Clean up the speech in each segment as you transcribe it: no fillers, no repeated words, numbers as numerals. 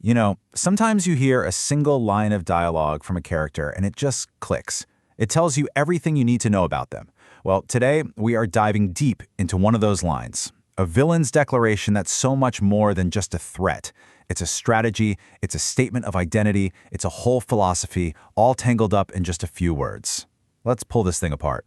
You know, sometimes you hear a single line of dialogue from a character and it just clicks. It tells you everything you need to know about them. Well, today we are diving deep into one of those lines. A villain's declaration that's so much more than just a threat. It's a strategy, it's a statement of identity, it's a whole philosophy, all tangled up in just a few words. Let's pull this thing apart.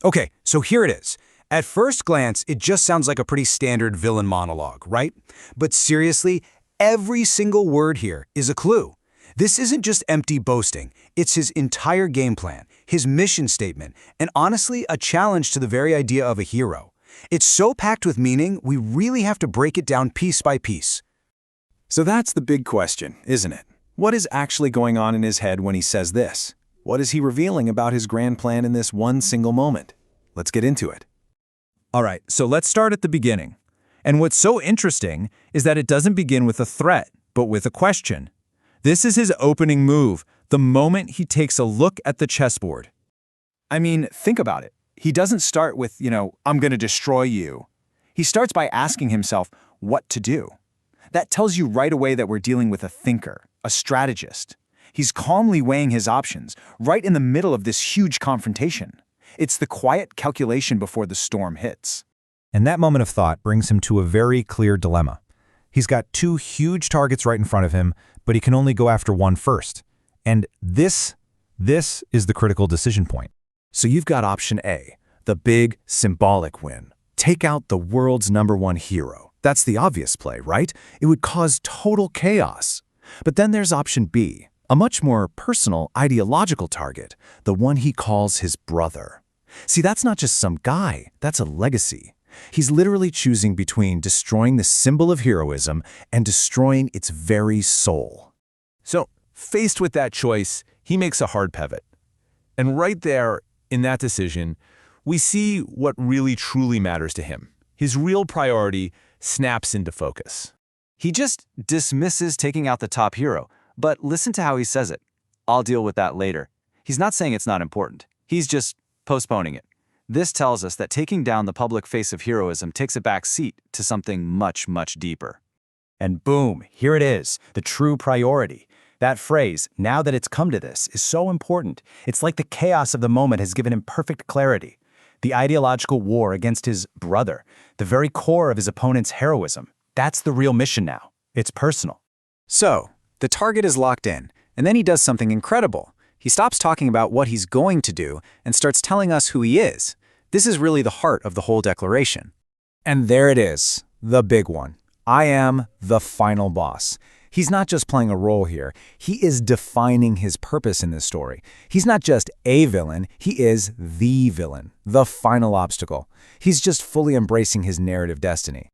Okay, so here it is. At first glance, it just sounds like a pretty standard villain monologue, right? But seriously, every single word here is a clue. This isn't just empty boasting. It's his entire game plan, his mission statement, and honestly, a challenge to the very idea of a hero. It's so packed with meaning, we really have to break it down piece by piece. So that's the big question, isn't it? What is actually going on in his head when he says this? What is he revealing about his grand plan in this one single moment? Let's get into it. All right, so let's start at the beginning. And what's so interesting is that it doesn't begin with a threat, but with a question. This is his opening move, the moment he takes a look at the chessboard. I mean, think about it. He doesn't start with, I'm going to destroy you. He starts by asking himself what to do. That tells you right away that we're dealing with a thinker, a strategist. He's calmly weighing his options, right in the middle of this huge confrontation. It's the quiet calculation before the storm hits. And that moment of thought brings him to a very clear dilemma. He's got two huge targets right in front of him, but he can only go after one first. And this is the critical decision point. So you've got option A, the big, symbolic win. Take out the world's #1 hero. That's the obvious play, right? It would cause total chaos. But then there's option B, a much more personal, ideological target, the one he calls his brother. See, that's not just some guy, that's a legacy. He's literally choosing between destroying the symbol of heroism and destroying its very soul. So, faced with that choice, he makes a hard pivot. And right there, in that decision, we see what really truly matters to him. His real priority snaps into focus. He just dismisses taking out the top hero, but listen to how he says it. I'll deal with that later. He's not saying it's not important. He's just postponing it. This tells us that taking down the public face of heroism takes a back seat to something much, much deeper. And boom, here it is, the true priority. That phrase, now that it's come to this, is so important. It's like the chaos of the moment has given him perfect clarity. The ideological war against his brother, the very core of his opponent's heroism. That's the real mission now. It's personal. So, the target is locked in, and then he does something incredible. He stops talking about what he's going to do and starts telling us who he is. This is really the heart of the whole declaration. And there it is, the big one. I am the final boss. He's not just playing a role here. He is defining his purpose in this story. He's not just a villain, he is the villain, the final obstacle. He's just fully embracing his narrative destiny.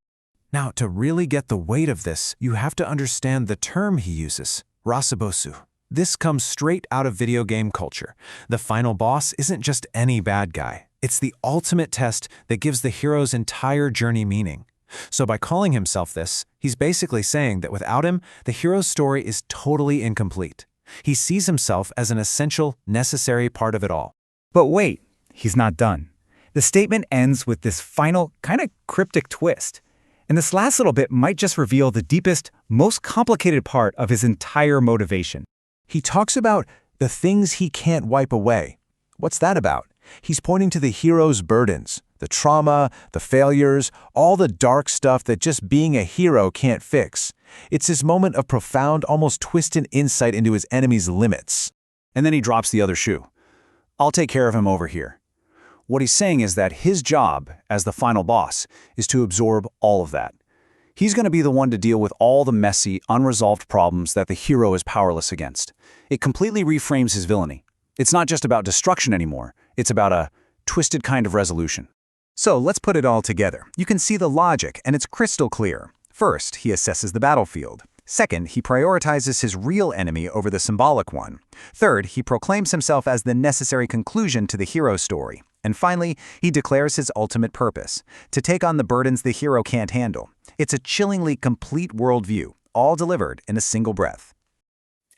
Now, to really get the weight of this, you have to understand the term he uses, rasabosu. This comes straight out of video game culture. The final boss isn't just any bad guy. It's the ultimate test that gives the hero's entire journey meaning. So by calling himself this, he's basically saying that without him, the hero's story is totally incomplete. He sees himself as an essential, necessary part of it all. But wait, he's not done. The statement ends with this final, kind of cryptic twist. And this last little bit might just reveal the deepest, most complicated part of his entire motivation. He talks about the things he can't wipe away. What's that about? He's pointing to the hero's burdens, the trauma, the failures, all the dark stuff that just being a hero can't fix. It's his moment of profound, almost twisted insight into his enemy's limits. And then he drops the other shoe. I'll take care of him over here. What he's saying is that his job, as the final boss, is to absorb all of that. He's going to be the one to deal with all the messy, unresolved problems that the hero is powerless against. It completely reframes his villainy. It's not just about destruction anymore. It's about a twisted kind of resolution. So let's put it all together. You can see the logic, and it's crystal clear. First, he assesses the battlefield. Second, he prioritizes his real enemy over the symbolic one. Third, he proclaims himself as the necessary conclusion to the hero story. And finally, he declares his ultimate purpose, to take on the burdens the hero can't handle. It's a chillingly complete worldview, all delivered in a single breath.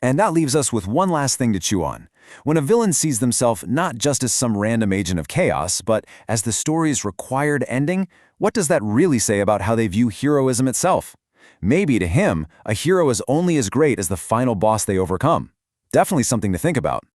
And that leaves us with one last thing to chew on. When a villain sees themselves not just as some random agent of chaos, but as the story's required ending, what does that really say about how they view heroism itself? Maybe to him, a hero is only as great as the final boss they overcome. Definitely something to think about.